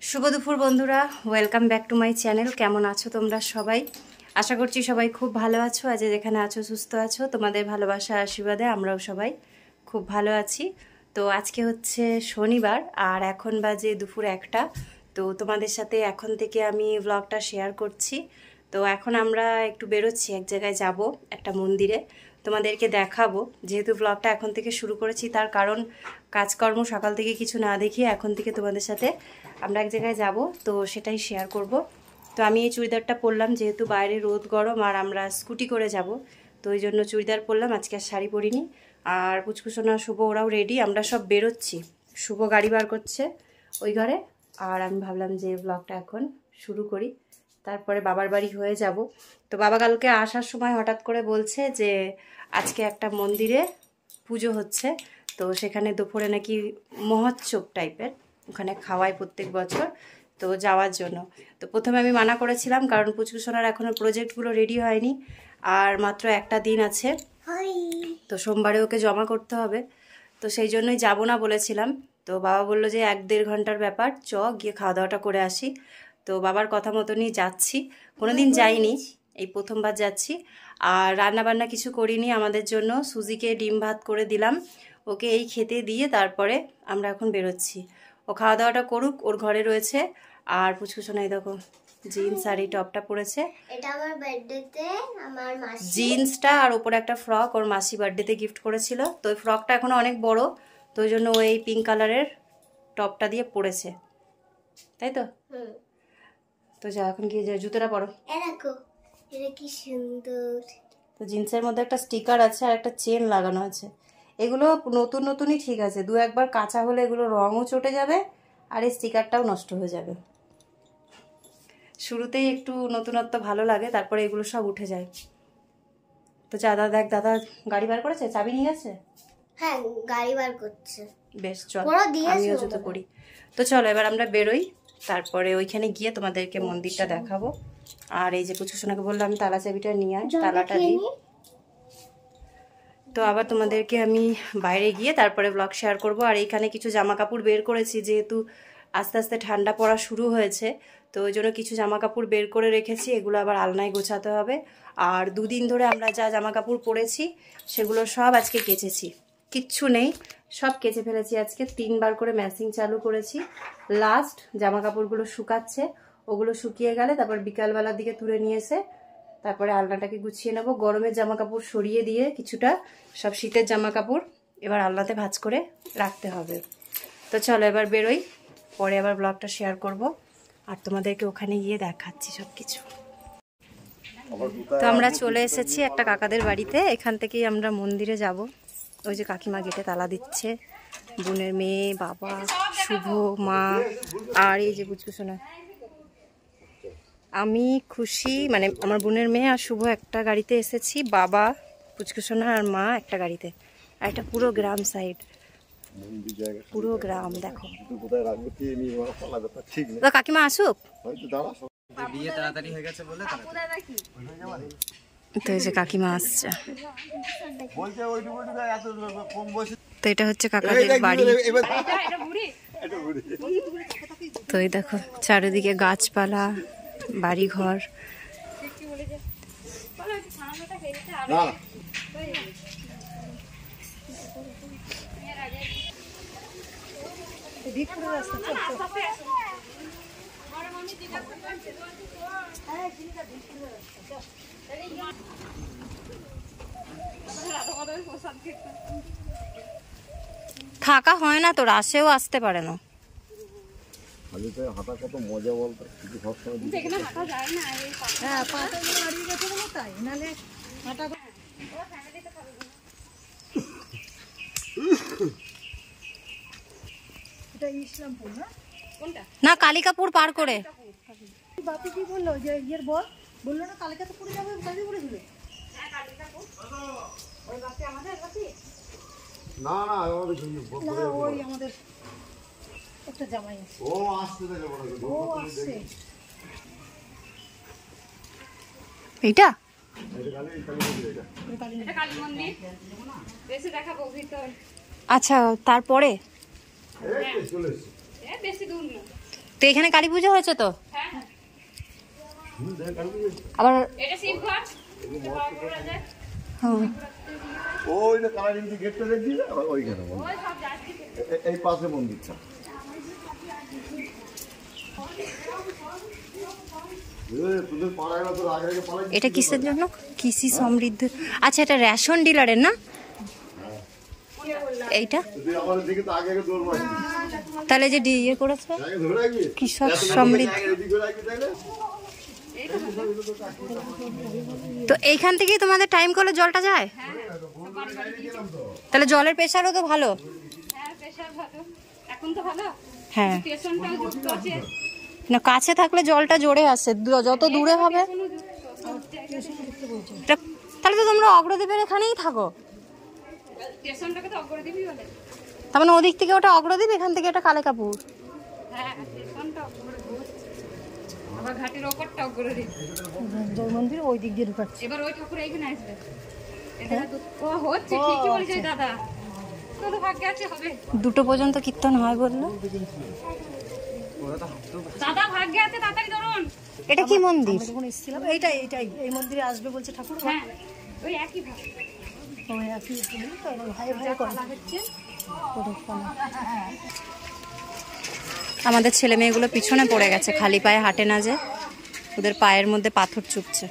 শুভ দুপুর বন্ধুরা, welcome back to my channel. কেমন আছো তোমরা সবাই? আশা করছি সবাই খুব ভালো আছো। আজ যেখানে আছো সুস্থ আছো, তোমাদের ভালোবাসা আশীর্বাদে আমরাও সবাই খুব ভালো আছি। তো আজকে হচ্ছে শনিবার আর এখন বাজে দুপুর 1টা। তো তোমাদের সাথে এখন থেকে আমি ব্লগটা শেয়ার করছি। তো এখন আমরা একটু বেরোচ্ছি, এক জায়গায় যাব, একটা মন্দিরে। তোমাদেরকে দেখাবো। যেহেতু ব্লগটা এখন থেকে শুরু করেছি, তার কারণ কাজকর্ম সকাল থেকে কিছু না দেখিয়ে এখন থেকে তোমাদের সাথে আমরা এক জায়গায় যাব, তো সেটাই শেয়ার করব। তো আমি এই চুড়িদারটা পরলাম, যেহেতু বাইরে রোদ গরম আর আমরা স্কুটি করে যাব, তো ওই জন্য চুড়িদার পরলাম, আজকে আর শাড়ি পরিনি। আর পুচকুসোনা, শুভ ওরাও রেডি, আমরা সব বেরোচ্ছি। শুভ গাড়ি বার করছে ওই ঘরে, আর আমি ভাবলাম যে ব্লগটা এখন শুরু করি, তারপরে বাবার বাড়ি হয়ে যাব। তো বাবা কালকে আসার সময় হঠাৎ করে বলছে যে আজকে একটা মন্দিরে পুজো হচ্ছে, তো সেখানে দুপুরে নাকি মহোৎসব টাইপের, ওখানে খাওয়ায় প্রত্যেক বছর, তো যাওয়ার জন্য। তো প্রথমে আমি মানা করেছিলাম, কারণ পুচকুসোনার এখনও প্রজেক্টগুলো রেডি হয়নি আর মাত্র একটা দিন আছে, তো সোমবারে ওকে জমা করতে হবে, তো সেই জন্যই যাব না বলেছিলাম। তো বাবা বললো যে 1-1.5 ঘন্টার ব্যাপার, গিয়ে খাওয়া দাওয়াটা করে আসি। তো বাবার কথা মতনই যাচ্ছি, কোনোদিন যাইনি, এই প্রথমবার যাচ্ছি। আর রান্না বান্না কিছু করিনি আমাদের জন্য, সুজিকে ডিম ভাত করে দিলাম, ওকে এই খেতে দিয়ে তারপরে আমরা এখন বেরোচ্ছি। ও খাওয়া দাওয়াটা করুক, ওর ঘরে রয়েছে। আর পুচকুসোনাই দেখো জিন্স আর এই টপটা পরেছে, এটা আমার বার্থডেতে আমার মাসি জিন্সটা আর উপরে একটা ফ্রক ওর মাসি বার্থডেতে গিফট করেছিল। তো ওই ফ্রকটা এখনো অনেক বড়, তো ওই জন্য ও এই পিঙ্ক কালারের টপটা দিয়ে পরেছে, তাই তো? তো যা, এখন কি জুতোটা পরো। দেখো এটা কি সুন্দর। তো জিন্সের মধ্যে একটা স্টিকার আছে আর একটা চেন লাগানো আছে। এগুলো নতুন নতুনই ঠিক আছে, 2-1 বার কাঁচা হলে এগুলো রঙও চটে যাবে আর এই স্টিকারটাও নষ্ট হয়ে যাবে। শুরুতেই একটু নতুনত্ব ভালো লাগে, তারপরে এগুলো সব উঠে যায়। তো দাদা দেখ, দাদা গাড়ি বার করেছে, চাবি নিয়ে গেছে। হ্যাঁ, গাড়ি বার করছে। বেশ, চল আমিও জুতো পরি। তো চলো এবার আমরা বেরোই, তারপরে ওইখানে গিয়ে তোমাদেরকে মন্দিরটা দেখাবো। আর এই যে পুচকুসোনাকে বললাম আমি তালা চাবিটা নিয়ে আয়, তালাটা দিই। তো আবার তোমাদেরকে আমি বাইরে গিয়ে তারপরে ব্লগ শেয়ার করব। আর এইখানে কিছু জামা কাপড় বের করেছি, যেহেতু আস্তে আস্তে ঠান্ডা পড়া শুরু হয়েছে, তো ওই জন্য কিছু জামা কাপড় বের করে রেখেছি, এগুলো আবার আলনায় গোছাতে হবে। আর 2 দিন ধরে আমরা যা জামা কাপড় পরেছি সেগুলো সব আজকে কেচেছি, কিচ্ছু নেই, সব কেচে ফেলেছি। আজকে 3 বার করে মেশিন চালু করেছি। লাস্ট জামা কাপড়গুলো শুকাচ্ছে, ওগুলো শুকিয়ে গেলে তারপর বিকালবেলার দিকে তুলে নিয়ে এসে তারপরে আলনাটাকে গুছিয়ে নেবো। গরমের জামা কাপড় সরিয়ে দিয়ে কিছুটা সব শীতের জামা কাপড় এবার আলনাতে ভাঁজ করে রাখতে হবে। তো চলো এবার বেরোই, পরে আবার ব্লগটা শেয়ার করব আর তোমাদেরকে ওখানে গিয়ে দেখাচ্ছি সব কিছু। তো আমরা চলে এসেছি একটা কাকাদের বাড়িতে, এখান থেকেই আমরা মন্দিরে যাব। ওই যে কাকিমা গেটে তালা দিচ্ছে, বোনের মেয়ে, বাবা, শুভ, মা আর এই যে পুচকুসোনা। আমি খুশি, মানে আমার বোনের মেয়ে আর শুভ একটা গাড়িতে এসেছি, বাবা, পুচকুসোনা আর মা একটা গাড়িতে। আর এটা পুরো গ্রাম সাইড, পুরো গ্রাম দেখো। তো কাকিমা আসুক, তো এই যে কাকিমা আসছে। তো এটা হচ্ছে কাকাদের বাড়ি। তো এই দেখো চারিদিকে গাছপালা, বাড়ি ঘর। থাকা হয় না তো, রাশেও আসতে পারে না। হাঁটা কত মজা বলতো, কিন্তু সবসময় হাঁটা যায় না। হ্যাঁ, পাটা হারিয়ে গেছে বলে তাই, নাহলে হাঁটা। এটা ইসলামপুর না? কোনটা? না, কালিকাপুর পার করে। বাপি কি বললো যে ইয়ের বললো না কালিকাপুরে যাবে, কালিকাপুরে দিলে। হ্যাঁ, কালিকাপুর ওই বাপি আমাদের বাপি না না ওই আমাদের একটা জামাই আছে। ও আসছে দেখো, ও আসছে। এইটা আচ্ছা, তারপরে তো এখানে কালী পুজো হয়েছে তো? আবার ওই যে কালারিং যে গেটটা দেখবি ওইখানে এই পাশে মন্দিরটা। এটা কিসের জন্য? কৃষি সমৃদ্ধ, আচ্ছা এটা রেশন ডিলারের না এইটা? তাহলে যে ইয়ে করেছে কৃষক সমৃদ্ধ, তো এইখান থেকেই তোমাদের টাইম কলে জলটা যায়? তাহলে জলের প্রেশারও তো ভালো। হ্যাঁ না, কাছে থাকলে জলটা জোরে আসে, যত দূরে হবে। তাহলে তো তোমরা অগ্রদ্বীপের এখানেই থাকো, তার মানে ওদিক থেকে ওটা অগ্রদ্বীপ, এখান থেকে এটা কালিকাপুর। মন্দির ওই দিক দিয়ে ঢুকাচ্ছে। এবার ওই ঠাকুর এইখানে আসবে, ও হচ্ছে ঠিকই বলছে দাদা, তো ভাগ্যে আছে হবে। 2টো পর্যন্ত কীর্তন হয় বললো দাদা, ভাগ্যে আছে, তাড়াতাড়ি ধরুন। এটা কি মন্দির? যখন এসেছিলাম এইটাই এই মন্দিরে আসবে বলছে ঠাকুর। হ্যাঁ ওই একই ভাগ, ওই একই ভাই ভাই করে হচ্ছে। আমাদের ছেলে মেয়েগুলো পিছনে পড়ে গেছে, খালি পায়ে হাঁটে না, যে ওদের পায়ের মধ্যে পাথর চুপছে।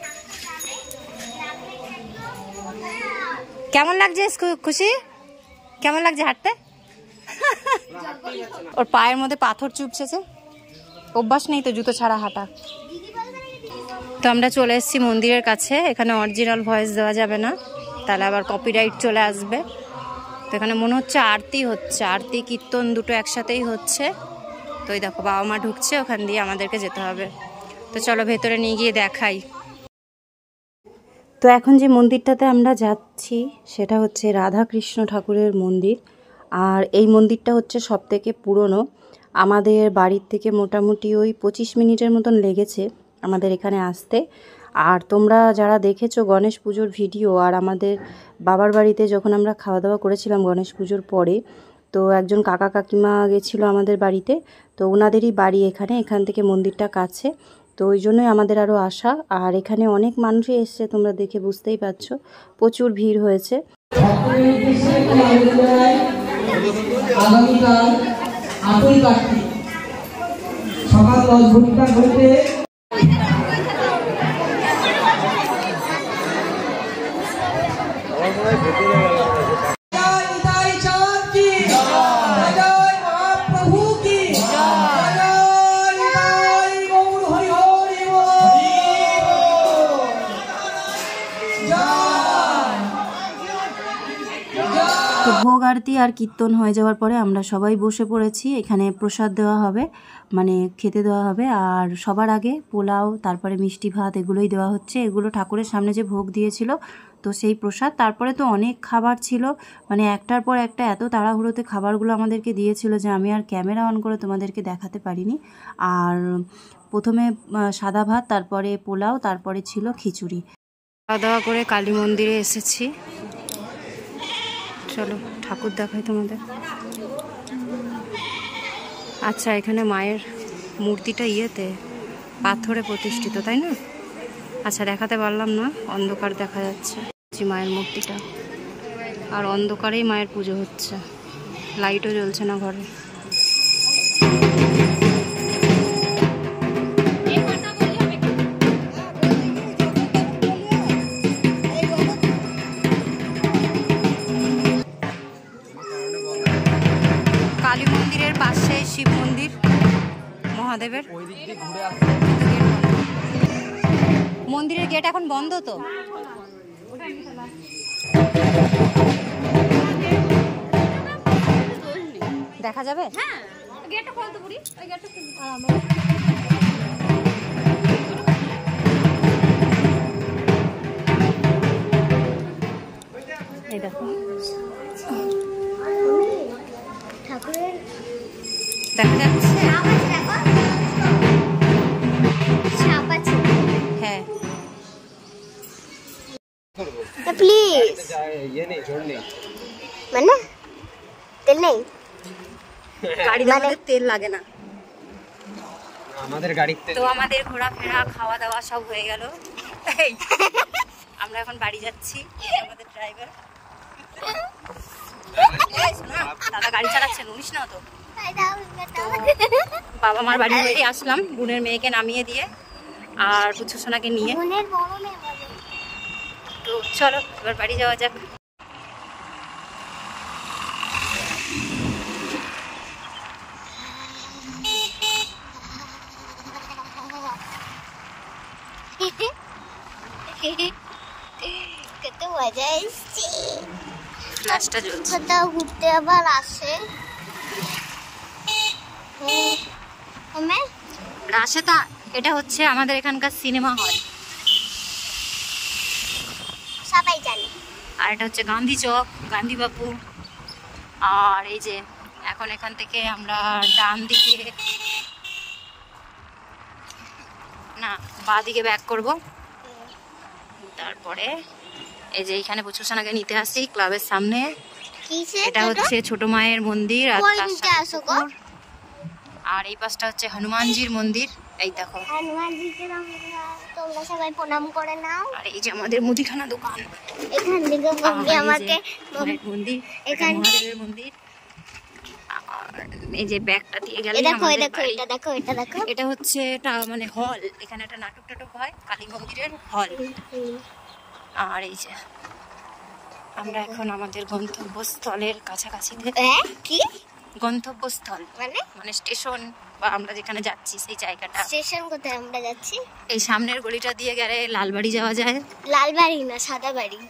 কেমন লাগছে খুশি? কেমন লাগছে হাঁটতে? ওর পায়ের মধ্যে পাথর চুপছে, অভ্যাস নেই তো জুতো ছাড়া হাঁটা। তো আমরা চলে এসেছি মন্দিরের কাছে। এখানে অরিজিনাল ভয়েস দেওয়া যাবে না, তাহলে আবার কপিরাইট চলে আসবে। তো এখানে মনে হচ্ছে আরতি হচ্ছে, আরতি কীর্তন দুটো একসাথেই হচ্ছে। তো এই দেখো বাবা মা ঢুকছে, ওখান দিয়ে আমাদেরকে যেতে হবে। তো চলো ভেতরে নিয়ে গিয়ে দেখাই। তো এখন যে মন্দিরটাতে আমরা যাচ্ছি সেটা হচ্ছে রাধাকৃষ্ণ ঠাকুরের মন্দির। আর এই মন্দিরটা হচ্ছে সবথেকে পুরনো। আমাদের বাড়ির থেকে মোটামুটি ওই 25 মিনিটের মতন লেগেছে আমাদের এখানে আসতে। আর তোমরা যারা দেখেছো গণেশ পুজোর ভিডিও, আর আমাদের বাবার বাড়িতে যখন আমরা খাওয়া দাওয়া করেছিলাম গণেশ পুজোর পরে, তো একজন কাকা কাকিমা গেছিলো আমাদের বাড়িতে, তো ওনাদেরই বাড়ি এখানে, এখান থেকে মন্দিরটা কাছে। তো ওই জন্যই আমাদের আরও আসা। আর এখানে অনেক মানুষই এসছে, তোমরা দেখে বুঝতেই পারছো, প্রচুর ভিড় হয়েছে। আগামীকাল 8ই কার্তিক সকাল 10 ঘটিকা ঘটে তো ভোগ আরতি আর কীর্তন হয়ে যাওয়ার পরে আমরা সবাই বসে পড়েছি। এখানে প্রসাদ দেওয়া হবে, মানে খেতে দেওয়া হবে। আর সবার আগে পোলাও, তারপরে মিষ্টি ভাত, এগুলোই দেওয়া হচ্ছে। এগুলো ঠাকুরের সামনে যে ভোগ দিয়েছিল, তো সেই প্রসাদ। তারপরে তো অনেক খাবার ছিল, মানে একটার পর একটা এত তাড়াহুড়োতে খাবারগুলো আমাদেরকে দিয়েছিল যে আমি আর ক্যামেরা অন করে তোমাদেরকে দেখাতে পারিনি। আর প্রথমে সাদা ভাত, তারপরে পোলাও, তারপরে ছিল খিচুড়ি। খাওয়া দাওয়া করে কালী মন্দিরে এসেছি। চলো ঠাকুর দেখাই তোমাদের। আচ্ছা, এখানে মায়ের মূর্তিটা ইয়েতে পাথরে প্রতিষ্ঠিত, তাই না? আচ্ছা, দেখাতে পারলাম না, অন্ধকার দেখা যাচ্ছে মায়ের মূর্তিটা। আর অন্ধকারেই মায়ের পুজো হচ্ছে, লাইটও জ্বলছে না ঘরে। কালী মন্দিরের পাশে শিব মন্দির মহাদেবের। মন্দিরের গেট এখন বন্ধ, তো দেখা যাবে? হ্যাঁ, গেটটা খোল তো বুড়ি, ওই গেটটা খুল। এই দেখো ঠাকুরের দেখা যাচ্ছে। ছাপ আছে। হ্যাঁ, প্লিজ মানে তেল নেই, গাড়ির মধ্যে তেল লাগে না। আমাদের গাড়িতে তো আমাদের ঘোরাফেরা খাওয়া দাওয়া সব হয়ে গেল। আমরা এখন বাড়ি যাচ্ছি। আমাদের ড্রাইভার দাদা গাড়ি চালাচ্ছেন, উনিশ না তো। বাবা মার বাড়ি হয়ে আসলাম, বোনের মেয়েকে নামিয়ে দিয়ে আর পুচু সোনাকে নিয়ে। তো চলো এবার বাড়ি যাওয়া যাক। কত মজা এসছে। ক্লাসটা চলছে। কোথাও ঘুরতে আবার আসে। রাশেতা, এটা হচ্ছে আমাদের এখানকার সিনেমা হল, সবাই জানে। আর এটা হচ্ছে গান্ধী চক, গান্ধী বাপু। আর এই যে এখন এখান থেকে আমরা ডান দিকে না বাঁ দিকে ব্যাক করব। তারপরে এই যে এখানে পুচুসোনাকে নিতে আসি ক্লাবের সামনে। এটা হচ্ছে ছোট মায়ের মন্দির, আর তার সাথে আর এই পাশটা হচ্ছে হনুমানজির মন্দির। এই দেখো হনুমানজিকে তোমরা সবাই প্রণাম করে নাও। আর এই যে আমাদের মুদিখানা দোকান, এখান থেকে মম্মি আমাকে মন্দির, এখানে মহাদেবের মন্দির। আর এই যে ব্যাগটা দিয়ে গেলে দেখো দেখো এটা দেখো এটা দেখো, এটা হচ্ছে এটা মানে হল, এখানে একটা নাটক টাটক হয়, কালী মন্দিরের হল। আর এই যে আমরা এখন আমাদের গন্তব্যস্থলের কাছাকাছি। কি গন্তব্যস্থল মানে স্টেশন বা আমরা যেখানে যাচ্ছি সেই জায়গাটা। স্টেশন কোথায় আমরা যাচ্ছি? এই সামনের গলিটা দিয়ে গেলে লালবাড়ি যাওয়া যায়। লালবাড়ি না সাদা বাড়ি?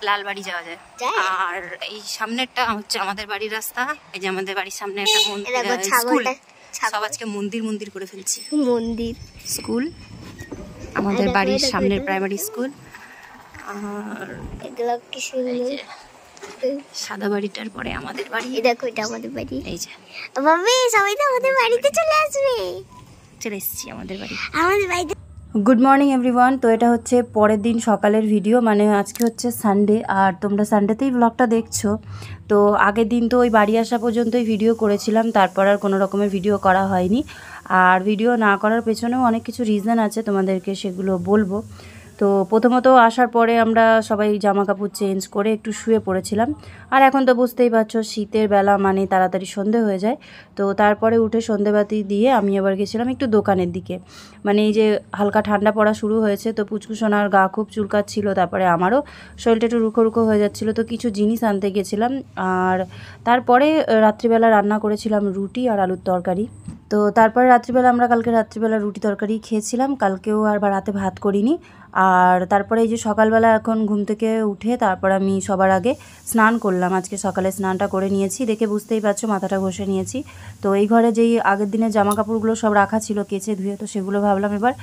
লালবাড়ি যাওয়া যায়। আর এই সামনেরটা হচ্ছে আমাদের বাড়ির রাস্তা। এই যে আমাদের বাড়ির সামনে একটা স্কুল, সব আজকে মন্দির মন্দির করে ফেলছি। মন্দির স্কুল, আমাদের বাড়ির সামনের প্রাইমারি স্কুল। আর এগুলো কি সুন্দর। সাদা বাড়িটার পরে আমাদের বাড়ি। দেখো এটা আমাদের বাড়ি। এই যে বাবা সবাই তো আমাদের বাড়িতে চলে আসবে। চলে এসেছি আমাদের বাড়ি। আমাদের বাড়িতে। Good morning everyone. তো এটা হচ্ছে পরের দিন সকালের ভিডিও, মানে আজকে হচ্ছে সানডে, আর তোমরা সানডেতেই ব্লগটা দেখছো। তো আগের দিন তো ওই বাড়ি আসা পর্যন্তই ভিডিও করেছিলাম, তারপর আর কোনো রকমের ভিডিও করা হয়নি। আর ভিডিও না করার পেছনেও অনেক কিছু রিজন আছে, তোমাদেরকে সেগুলো বলবো। তো প্রথমত আসার পরে আমরা সবাই জামা কাপড় চেঞ্জ করে একটু শুয়ে পড়েছিলাম। আর এখন তো বুঝতেই পারছো শীতের বেলা মানে তাড়াতাড়ি সন্ধে হয়ে যায়। তো তারপরে উঠে সন্ধেবাতি দিয়ে আমি আবার গেছিলাম একটু দোকানের দিকে, মানে এই যে হালকা ঠান্ডা পড়া শুরু হয়েছে, তো পুচকুসোনার গা খুব চুলকাচ্ছিল, তারপরে আমারও শরীরটা একটু রুখো রুখো হয়ে যাচ্ছিলো, তো কিছু জিনিস আনতে গেছিলাম। আর তারপরে রাত্রিবেলা রান্না করেছিলাম রুটি আর আলুর তরকারি। তো তারপরে রাত্রিবেলা আমরা কালকে রাত্রিবেলা রুটি তরকারি খেয়েছিলাম, কালকেও আর রাতে ভাত করিনি। আর তারপরে এই যে সকালবেলা এখন ঘুম থেকে উঠে তারপর আমি সবার আগে স্নান করলাম। আজকে সকালে স্নানটা করে নিয়েছি, দেখে বুঝতেই পারছো মাথাটা ঘষে নিয়েছি। তো এই ঘরে যেই আগের দিনের জামা কাপড়গুলো সব রাখা ছিল কেচে ধুয়ে, তো সেগুলো ভাবলাম এবার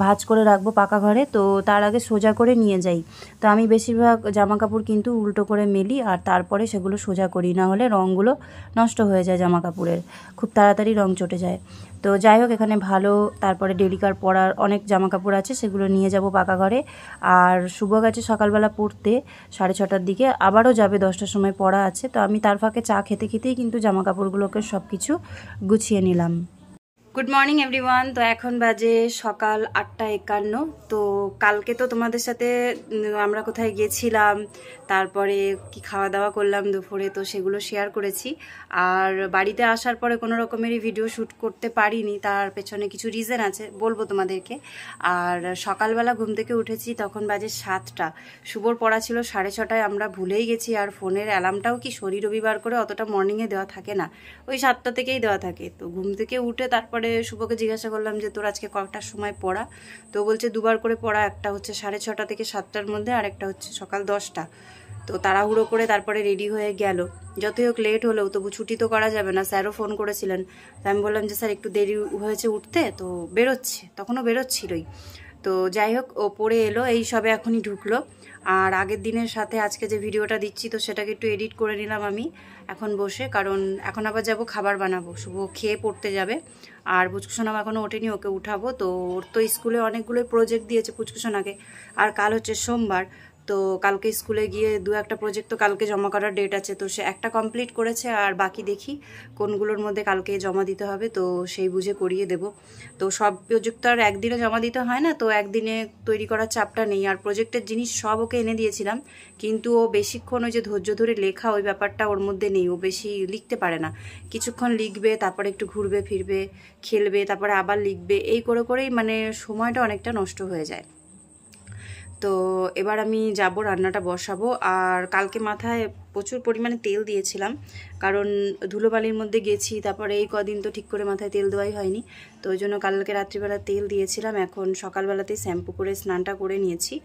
ভাঁজ করে রাখবো পাকা ঘরে। তো তার আগে সোজা করে নিয়ে যাই। তো আমি বেশিরভাগ জামা কাপড় কিন্তু উল্টো করে মেলি আর তারপরে সেগুলো সোজা করি, না হলে রঙগুলো নষ্ট হয়ে যায় জামা কাপড়ের, খুব তাড়াতাড়ি রং চটে যায়। তো যাই হোক এখানে ভালো তারপরে ডেলিকার পরার অনেক জামা কাপড় আছে, সেগুলো নিয়ে যাব পাকা ঘরে। আর শুভ গেছে সকালবেলা পড়তে 6:30টার দিকে, আবারও যাবে 10টার সময় পড়া আছে। তো আমি তার ফাঁকে চা খেতে খেতেই কিন্তু জামা কাপড়গুলোকে সব কিছু গুছিয়ে নিলাম। Good morning everyone. তো এখন বাজে সকাল 8:51। তো কালকে তো তোমাদের সাথে আমরা কোথায় গেছিলাম, তারপরে কি খাওয়া দাওয়া করলাম দুপুরে, তো সেগুলো শেয়ার করেছি। আর বাড়িতে আসার পরে কোনো রকমেরই ভিডিও শ্যুট করতে পারিনি, তার পেছনে কিছু রিজন আছে, বলবো তোমাদেরকে। আর সকালবেলা ঘুম থেকে উঠেছি তখন বাজে 7টা, শুভর পড়া ছিল 6:30টায়, আমরা ভুলেই গেছি। আর ফোনের অ্যালার্মটাও কি শনি রবিবার করে অতটা মর্নিংয়ে দেওয়া থাকে না, ওই 7টা থেকেই দেওয়া থাকে। তো ঘুম থেকে উঠে তারপরে শুভকে জিজ্ঞাসা করলাম যে তোর আজকে কটার সময় পড়া, তো বলছে দুবার করে পড়া, একটা হচ্ছে 6:30 থেকে 7টার মধ্যে, আর একটা হচ্ছে সকাল 10টা। তো তাড়াহুড়ো করে তারপরে রেডি হয়ে গেল। যতই হোক লেট হলেও তবু ছুটি তো করা যাবে না, স্যারও ফোন করেছিলেন। তো আমি বললাম যে স্যার একটু দেরি হয়েছে উঠতে, তো বেরোচ্ছে, তখনও বেরোচ্ছিলই। তো যাই হোক ও পড়ে এলো, এই সবে এখনই ঢুকলো। আর আগের দিনের সাথে আজকে যে ভিডিওটা দিচ্ছি তো সেটাকে একটু এডিট করে নিলাম আমি এখন বসে, কারণ এখন আবার যাব খাবার বানাবো, শুভ খেয়ে পড়তে যাবে। আর পুচকুসোনা এখনও ওঠেনি, ওকে উঠাবো। তো ওর তো স্কুলে অনেকগুলোই প্রজেক্ট দিয়েছে পুচকুসোনাকে, আর কাল হচ্ছে সোমবার। তো কালকে স্কুলে গিয়ে 2-1টা প্রজেক্ট তো কালকে জমা করার ডেট আছে, তো সে একটা কমপ্লিট করেছে, আর বাকি দেখি কোনগুলোর মধ্যে কালকে জমা দিতে হবে, তো সেই বুঝে করিয়ে দেব। তো সব প্রজেক্ট তো আর একদিনে জমা দিতে হয় না, তো একদিনে তৈরি করার চাপটা নেই। আর প্রজেক্টের জিনিস সব ওকে এনে দিয়েছিলাম, কিন্তু ও বেশিক্ষণ ওই যে ধৈর্য ধরে লেখা ওই ব্যাপারটা ওর মধ্যে নেই, ও বেশি লিখতে পারে না। কিছুক্ষণ লিখবে, তারপরে একটু ঘুরবে ফিরবে, খেলবে, তারপরে আবার লিখবে, এই করে করেই মানে সময়টা অনেকটা নষ্ট হয়ে যায়। তো এবার আমি যাব, রান্নাটা বসাবো। আর কালকে মাথায় প্রচুর পরিমাণে তেল দিয়েছিলাম, কারণ ধুলোবালির মধ্যে গেছি, তারপরে এই কদিন তো ঠিক করে মাথায় তেল দেওয়াই হয়নি, তো ওই জন্য কালকে রাত্রিবেলা তেল দিয়েছিলাম। এখন সকালবেলাতেই শ্যাম্পু করে স্নানটা করে নিয়েছি।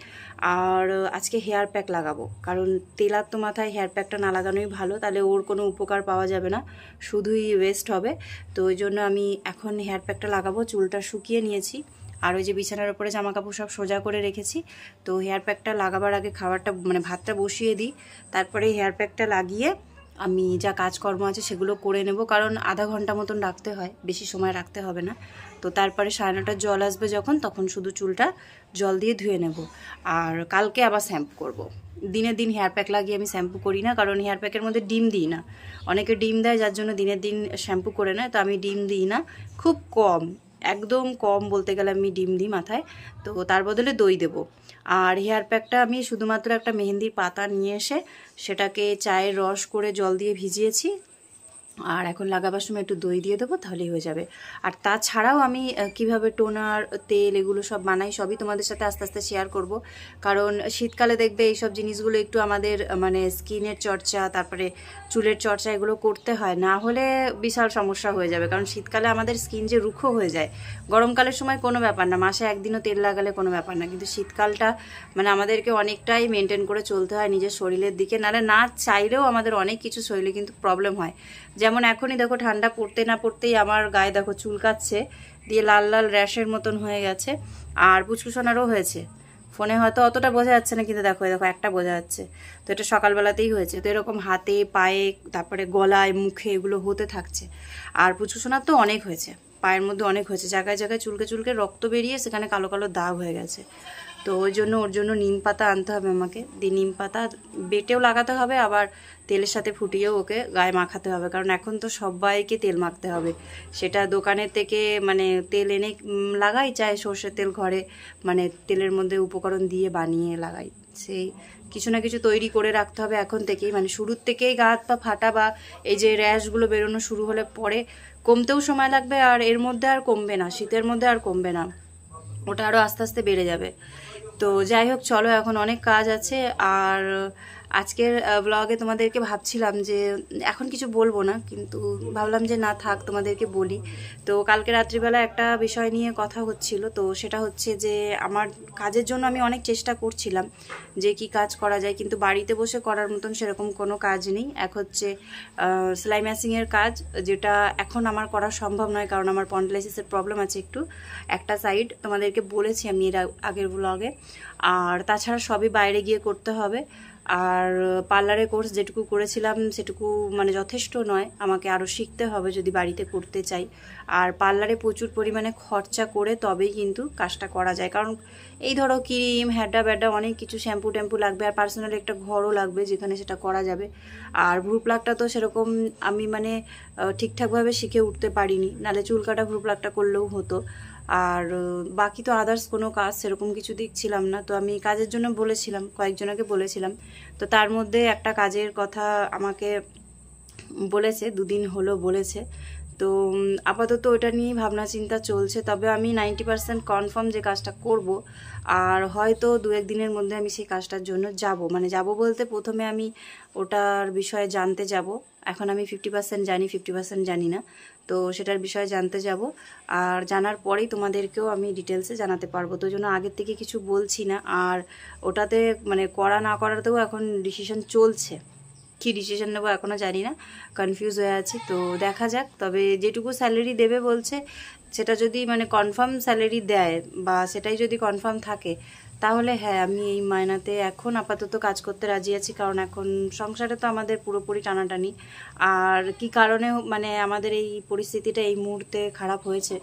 আর আজকে হেয়ার প্যাক লাগাবো, কারণ তেলার তো মাথায় হেয়ার প্যাকটা না লাগানোই ভালো, তাহলে ওর কোনো উপকার পাওয়া যাবে না, শুধুই ওয়েস্ট হবে। তো ওই জন্য আমি এখন হেয়ার প্যাকটা লাগাবো। চুলটা শুকিয়ে নিয়েছি, আর ওই যে বিছানার উপরে জামা কাপড় সব সোজা করে রেখেছি। তো হেয়ার প্যাকটা লাগাবার আগে খাবারটা মানে ভাতটা বসিয়ে দিই, তারপরে হেয়ার প্যাকটা লাগিয়ে আমি যা কাজকর্ম আছে সেগুলো করে নেব, কারণ আধা ঘন্টা মতন রাখতে হয়, বেশি সময় রাখতে হবে না। তো তারপরে 9:30 জল আসবে যখন, তখন শুধু চুলটা জল দিয়ে ধুয়ে নেব। আর কালকে আবার শ্যাম্পু করব। দিনের দিন হেয়ার প্যাক লাগিয়ে আমি শ্যাম্পু করি না, কারণ হেয়ার প্যাকের মধ্যে ডিম দিই না। অনেকে ডিম দেয়, যার জন্য দিনের দিন শ্যাম্পু করে নেয়, তো আমি ডিম দিই না, খুব কম, একদম কম বলতে গেলে আমি ডিম দিই মাথায়, তো তার বদলে দই দেব। আর হেয়ার প্যাকটা আমি শুধুমাত্র একটা মেহেন্দির পাতা নিয়ে এসে সেটাকে চায়ের রস করে জল দিয়ে ভিজিয়েছি, আর এখন লাগাবার সময় একটু দই দিয়ে দেবো, তাহলেই হয়ে যাবে। আর তাছাড়াও আমি কিভাবে টোনার, তেল এগুলো সব বানাই, সবই তোমাদের সাথে আস্তে আস্তে শেয়ার করব, কারণ শীতকালে দেখবে এইসব জিনিসগুলো একটু আমাদের মানে স্কিনের চর্চা, তারপরে চুলের চর্চা এগুলো করতে হয়, না হলে বিশাল সমস্যা হয়ে যাবে। কারণ শীতকালে আমাদের স্কিন যে রুক্ষ হয়ে যায়, গরমকালের সময় কোনো ব্যাপার না, মাসে একদিনও তেল লাগালে কোনো ব্যাপার না, কিন্তু শীতকালটা মানে আমাদেরকে অনেকটাই মেনটেন করে চলতে হয় নিজের শরীরের দিকে, নাহলে না চাইলেও আমাদের অনেক কিছু শরীরে কিন্তু প্রবলেম হয়। যেমন এখনই দেখো ঠান্ডা পড়তে না পড়তেই আমার গায়ে দেখো চুলকাচ্ছে, দিয়ে লাল লাল র্যাশের মতন হয়ে গেছে, আর পুচকুচোনারও হয়েছে। ফোনে হয়তো অতটা বোঝা যাচ্ছে না, কিন্তু দেখো দেখো একটা বোঝা যাচ্ছে। তো এটা সকালবেলাতেই হয়েছে, তো এরকম হাতে, পায়ে, তারপরে গলায়, মুখে এগুলো হতে থাকছে। আর পুচকুচোনার তো অনেক হয়েছে, পায়ের মধ্যে অনেক হয়েছে, জায়গায় জায়গায় চুলকে চুলকে রক্ত বেরিয়ে সেখানে কালো কালো দাগ হয়ে গেছে। তো ওর জন্য নিম পাতা আনতে হবে আমাকে, দিয়ে নিম পাতা বেটেও লাগাতে হবে, আবার তেলের সাথে ফুটিয়েও ওকে গায়ে মাখাতে হবে, কারণ এখন তো সবাইকে তেল মাখতে হবে। সেটা দোকানের থেকে মানে তেল এনে লাগাই, চাই সর্ষের তেল ঘরে মানে তেলের মধ্যে উপকরণ দিয়ে বানিয়ে লাগাই, সেই কিছু না কিছু তৈরি করে রাখতে হবে এখন থেকেই, মানে শুরুর থেকেই গা হাত পা ফাটা বা এই যে র্যাশগুলো বেরোনো শুরু হলে পরে কমতেও সময় লাগবে, আর এর মধ্যে আর কমবে না, শীতের মধ্যে আর কমবে না, ওটা আরও আস্তে আস্তে বেড়ে যাবে। তো যাই হোক, চলো এখন অনেক কাজ আছে। আর আজকের ব্লগে তোমাদেরকে ভাবছিলাম যে এখন কিছু বলবো না, কিন্তু ভাবলাম যে না থাক, তোমাদেরকে বলি। তো কালকে রাত্রিবেলা একটা বিষয় নিয়ে কথা হচ্ছিল, তো সেটা হচ্ছে যে আমার কাজের জন্য আমি অনেক চেষ্টা করছিলাম যে কি কাজ করা যায়, কিন্তু বাড়িতে বসে করার মতন সেরকম কোনো কাজ নেই। এক হচ্ছে সেলাই মেশিনের কাজ, যেটা এখন আমার করা সম্ভব নয়, কারণ আমার পন্ডলাইসিসের প্রবলেম আছে একটু, একটা সাইড, তোমাদেরকে বলেছি আমি এর আগের ব্লগে। আর তাছাড়া সবই বাইরে গিয়ে করতে হবে। আর পার্লারের কোর্স যেটুকু করেছিলাম সেটুকু মানে যথেষ্ট নয়, আমাকে আরও শিখতে হবে যদি বাড়িতে করতে চাই। আর পার্লারে প্রচুর পরিমাণে খরচা করে তবেই কিন্তু কাজটা করা যায়, কারণ এই ধরো ক্রিম, হ্যাডা ব্যাডা অনেক কিছু, শ্যাম্পু ট্যাম্পু লাগবে, আর পার্সোনালি একটা ঘরও লাগবে যেখানে সেটা করা যাবে। আর ভ্রু প্লাগটা তো সেরকম আমি মানে ঠিকঠাকভাবে শিখে উঠতে পারিনি, নাহলে চুল কাটা ভ্রু প্লাগটা করলেও হতো। আর বাকি তো আদার্স কোনো কাজ সেরকম কিছু দেখছিলাম না, তো আমি কাজের জন্য বলেছিলাম, কয়েকজনকে বলেছিলাম। তো তার মধ্যে একটা কাজের কথা আমাকে বলেছে, 2 দিন হলো বলেছে, তো আপাতত ওটা নিয়েই ভাবনা চিন্তা চলছে। তবে আমি 90% কনফার্ম যে কাজটা করব, আর হয়তো 2-1 দিনের মধ্যে আমি সেই কাজটার জন্য যাব, মানে যাব বলতে প্রথমে আমি ওটার বিষয়ে জানতে যাব। এখন আমি 50% জানি, 50% জানি না, তো সেটার বিষয়ে জানতে যাব, আর জানার পরেই তোমাদেরকেও আমি ডিটেলসে জানাতে পারবো। তো জন্য আগের থেকে কিছু বলছি না। আর ওটাতে মানে করা না করাতেও এখন ডিসিশন চলছে, কি ডিসিশন নেবো এখনও জানি না, কনফিউজ হয়ে আছি। তো দেখা যাক, তবে যেটুকু স্যালারি দেবে বলছে সেটা যদি মানে কনফার্ম স্যালারি দেয়, বা সেটাই যদি কনফার্ম থাকে, তাহলে হ্যাঁ আমি এই মাইনাতে এখন আপাতত কাজ করতে রাজি আছি। কারণ এখন সংসারে তো আমাদের পুরোপুরি টানাটানি, আর কি কারণে মানে আমাদের এই পরিস্থিতিটা এই মুহূর্তে খারাপ হয়েছে,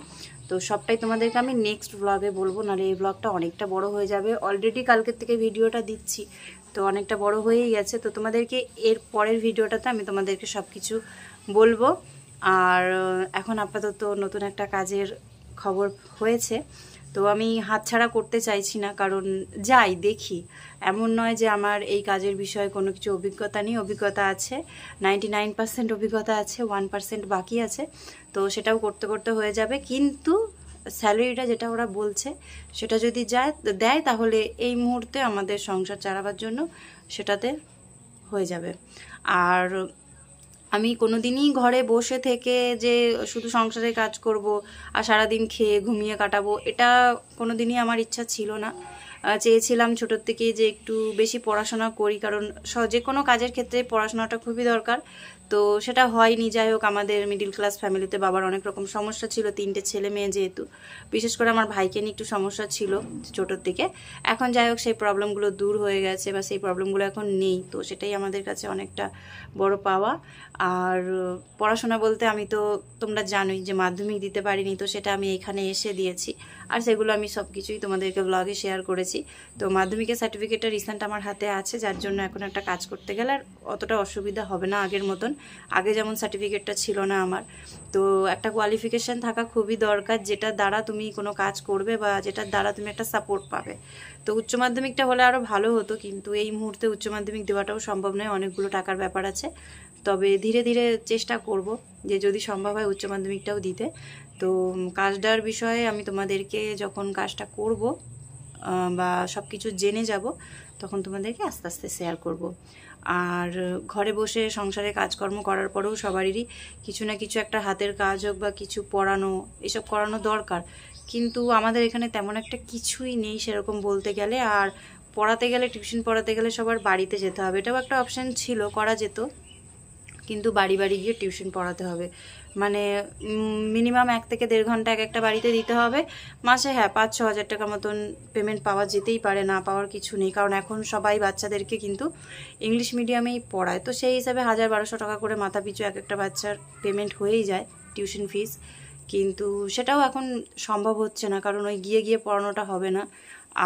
তো সবটাই তোমাদেরকে আমি নেক্সট ব্লগে বলবো, নাহলে এই ব্লগটা অনেকটা বড় হয়ে যাবে। অলরেডি কালকের থেকে ভিডিওটা দিচ্ছি, তো অনেকটা বড় হয়েই গেছে। তো তোমাদেরকে এর পরের ভিডিওটাতে আমি তোমাদেরকে সব কিছু বলবো। আর এখন আপাতত নতুন একটা কাজের খবর হয়েছে, তো আমি হাতছাড়া করতে চাইছি না, কারণ যাই দেখি, এমন নয় যে আমার এই কাজের বিষয়ে কোনো কিছু অভিজ্ঞতা নেই। অভিজ্ঞতা আছে, 99% অভিজ্ঞতা আছে, 1% বাকি আছে। তো সেটাও করতে করতে হয়ে যাবে, কিন্তু স্যালারিটা যেটা ওরা বলছে সেটা যদি দেয় তাহলে এই মুহূর্তে আমাদের সংসার চালাবার জন্য সেটাতে হয়ে যাবে। আর আমি কোনোদিনই ঘরে বসে থেকে যে শুধু সংসারে কাজ করব আর সারাদিন খেয়ে ঘুমিয়ে কাটাবো, এটা কোনোদিনই আমার ইচ্ছা ছিল না। চেয়েছিলাম ছোটোর থেকে যে একটু বেশি পড়াশোনা করি, কারণ যে কোনো কাজের ক্ষেত্রে পড়াশোনাটা খুবই দরকার। তো সেটা হয়নি। যাই হোক, আমাদের মিডিল ক্লাস ফ্যামিলিতে বাবার অনেক রকম সমস্যা ছিল, 3টে ছেলে মেয়ে যেহেতু, বিশেষ করে আমার ভাইকে নিয়ে একটু সমস্যা ছিল ছোটোর থেকে। এখন যাই হোক, সেই প্রবলেমগুলো দূর হয়ে গেছে, বা সেই প্রবলেমগুলো এখন নেই। তো সেটাই আমাদের কাছে অনেকটা বড় পাওয়া। আর পড়াশোনা বলতে আমি তো তোমরা জানোই যে মাধ্যমিক দিতে পারিনি, তো সেটা আমি এখানে এসে দিয়েছি। আর সেগুলো আমি সব কিছুই তোমাদেরকে ব্লগে শেয়ার করেছি। তো মাধ্যমিকের সার্টিফিকেটটা রিসেন্ট আমার হাতে আছে, যার জন্য এখন একটা কাজ করতে গেলে আর অতটা অসুবিধা হবে না আগের মতন। আগে যেমন সার্টিফিকেটটা ছিল না আমার, তো একটা কোয়ালিফিকেশান থাকা খুবই দরকার, যেটার দ্বারা তুমি কোনো কাজ করবে বা যেটার দ্বারা তুমি একটা সাপোর্ট পাবে। তো উচ্চ মাধ্যমিকটা হলে আরও ভালো হতো, কিন্তু এই মুহূর্তে উচ্চ মাধ্যমিক দেওয়াটাও সম্ভব নয়, অনেকগুলো টাকার ব্যাপার আছে। তবে ধীরে ধীরে চেষ্টা করব যে যদি সম্ভব হয় উচ্চ মাধ্যমিকটাও দিতে। তো কাজটার বিষয়ে আমি তোমাদেরকে যখন কাজটা করব বা সব কিছু জেনে যাব, তখন তোমাদেরকে আস্তে আস্তে শেয়ার করব। আর ঘরে বসে সংসারে কাজকর্ম করার পরেও সবারই কিছু না কিছু একটা হাতের কাজ হোক বা কিছু পড়ানো, এসব করানো দরকার। কিন্তু আমাদের এখানে তেমন একটা কিছুই নেই সেরকম বলতে গেলে। আর পড়াতে গেলে, টিউশন পড়াতে গেলে সবার বাড়িতে যেতে হবে, এটাও একটা অপশান ছিল, করা যেত, কিন্তু বাড়ি বাড়ি গিয়ে টিউশন পড়াতে হবে। মানে মিনিমাম 1 থেকে 1.5 ঘন্টা একটা বাড়িতে দিতে হবে মাসে। হ্যাঁ, 5-6 হাজার টাকা মতন পেমেন্ট পাওয়া যেতেই পারে, না পাওয়ার কিছু নেই, কারণ এখন সবাই বাচ্চাদেরকে কিন্তু ইংলিশ মিডিয়ামেই পড়ায়। তো সেই হিসাবে 1000-1200 টাকা করে মাথা পিছু একটা বাচ্চার পেমেন্ট হয়েই যায় টিউশন ফিস। কিন্তু সেটাও এখন সম্ভব হচ্ছে না, কারণ ওই গিয়ে গিয়ে পড়ানোটা হবে না।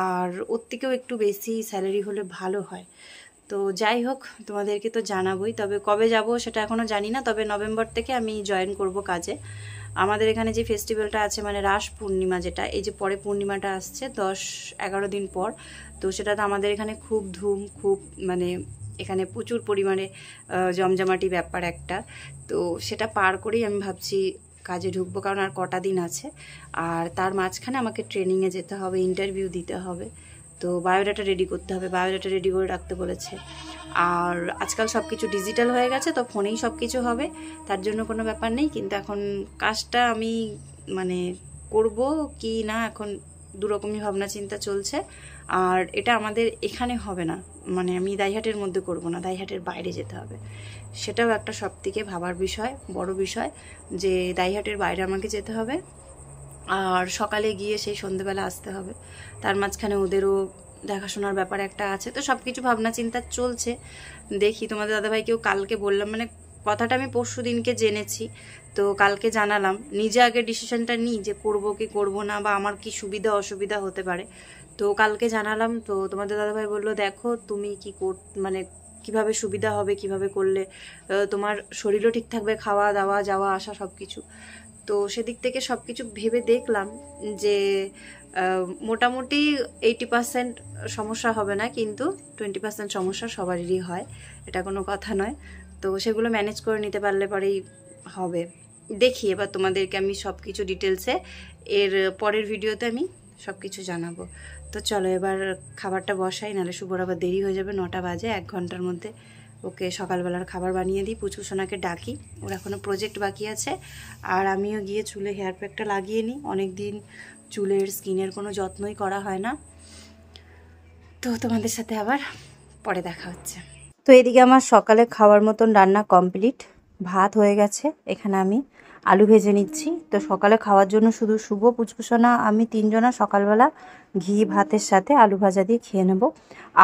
আর ওর থেকেও একটু বেশি স্যালারি হলে ভালো হয়। তো যাই হোক, তোমাদেরকে তো জানাবোই, তবে কবে যাব সেটা এখনও জানি না। তবে নভেম্বর থেকে আমি জয়েন করব কাজে। আমাদের এখানে যে ফেস্টিভ্যালটা আছে, মানে রাস পূর্ণিমা, যেটা এই যে পরে পূর্ণিমাটা আসছে 10-11 দিন পর, তো সেটা তো আমাদের এখানে খুব খুব মানে এখানে প্রচুর পরিমাণে জমজমাটি ব্যাপার একটা। তো সেটা পার করেই আমি ভাবছি কাজে ঢুকবো, কারণ আর কটা দিন আছে। আর তার মাঝখানে আমাকে ট্রেনিংয়ে যেতে হবে, ইন্টারভিউ দিতে হবে। তো বায়োডাটা রেডি করতে হবে, বায়োডাটা রেডি করে রাখতে বলেছে। আর আজকাল সব কিছু ডিজিটাল হয়ে গেছে, তো ফোনেই সব কিছু হবে, তার জন্য কোনো ব্যাপার নেই। কিন্তু এখন কাজটা আমি মানে করব কি না, এখন দুরকমই ভাবনা চিন্তা চলছে। আর এটা আমাদের এখানে হবে না, মানে আমি দাইহাটের মধ্যে করব না, দাইহাটের বাইরে যেতে হবে। সেটাও একটা সবথেকে ভাবার বিষয়, বড় বিষয়, যে দাইহাটের বাইরে আমাকে যেতে হবে। আর সকালে গিয়ে সেই সন্ধেবেলা আসতে হবে, তার মাঝখানে ওদেরও দেখাশোনার ব্যাপার একটা আছে। তো সব কিছু ভাবনা চিন্তা চলছে, দেখি। তোমাদের দাদাভাইকেও কালকে বললাম, মানে কথাটা আমি পরশু দিনকে জেনেছি, তো কালকে জানালাম। নিজে আগে ডিসিশনটা নিই যে করবো কি করবো না, বা আমার কি সুবিধা অসুবিধা হতে পারে। তো কালকে জানালাম, তো তোমাদের দাদাভাই বললো, দেখো তুমি কি মানে কিভাবে সুবিধা হবে, কিভাবে করলে তোমার শরীরও ঠিক থাকবে, খাওয়া দাওয়া যাওয়া আসা সব কিছু। তো সেদিক থেকে সব কিছু ভেবে দেখলাম যে মোটামুটি 80% সমস্যা হবে না, কিন্তু 20% সমস্যা সবারই হয়, এটা কোনো কথা নয়। তো সেগুলো ম্যানেজ করে নিতে পারলে পরেই হবে। দেখি এবার তোমাদেরকে আমি সব কিছু ডিটেলসে এর পরের ভিডিওতে আমি সব কিছু জানাবো। তো চলো এবার খাবারটা বসাই, নাহলে শুভর আবার দেরি হয়ে যাবে, 9টা বাজে। 1 ঘন্টার মধ্যে ওকে সকালবেলার খাবার বানিয়ে দিই। পুচু সোনাকে ডাকি, ওর এখনও প্রজেক্ট বাকি আছে। আর আমিও গিয়ে চুলে হেয়ার প্যাকটা লাগিয়ে নিই, অনেক দিন চুলের স্কিনের কোনো যত্নই করা হয় না। তো তোমাদের সাথে আবার পরে দেখা হচ্ছে। তো এদিকে আমার সকালে খাওয়ার মতন রান্না কমপ্লিট, ভাত হয়ে গেছে এখানে। আমি আলু ভেজে নিচ্ছি। তো সকালে খাওয়ার জন্য শুধু শুভ, পুচকুসোনা, আমি তিনজনা সকালবেলা ঘি ভাতের সাথে আলু ভাজা দিয়ে খেয়ে নেব।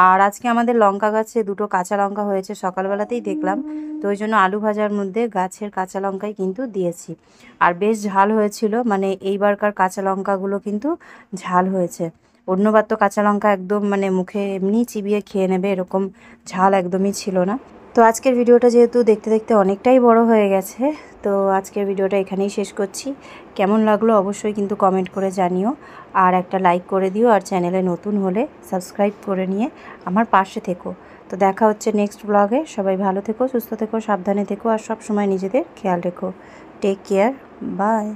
আর আজকে আমাদের লঙ্কা গাছে 2টো কাঁচা লঙ্কা হয়েছে, সকালবেলাতেই দেখলাম। তো ওই জন্য আলু ভাজার মধ্যে গাছের কাঁচা লঙ্কাই কিন্তু দিয়েছি। আর বেশ ঝাল হয়েছিল, মানে এইবারকার কাঁচা লঙ্কাগুলো কিন্তু ঝাল হয়েছে। অন্যবার তো কাঁচা লঙ্কা একদম মানে মুখে এমনি চিবিয়ে খেয়ে নেবে, এরকম ঝাল একদমই ছিল না। তো আজকের ভিডিওটা যেহেতু দেখতে দেখতে অনেকটাই বড় হয়ে গেছে, তো আজকের ভিডিওটা এখানেই শেষ করছি। কেমন লাগলো অবশ্যই কিন্তু কমেন্ট করে জানিও, আর একটা লাইক করে দিও, আর চ্যানেলে নতুন হলে সাবস্ক্রাইব করে নিয়ে আমার পাশে থেকো। তো দেখা হচ্ছে নেক্সট ব্লগে। সবাই ভালো থেকো, সুস্থ থেকো, সাবধানে থেকো, আর সব সময় নিজেদের খেয়াল রেখো। Take care, by.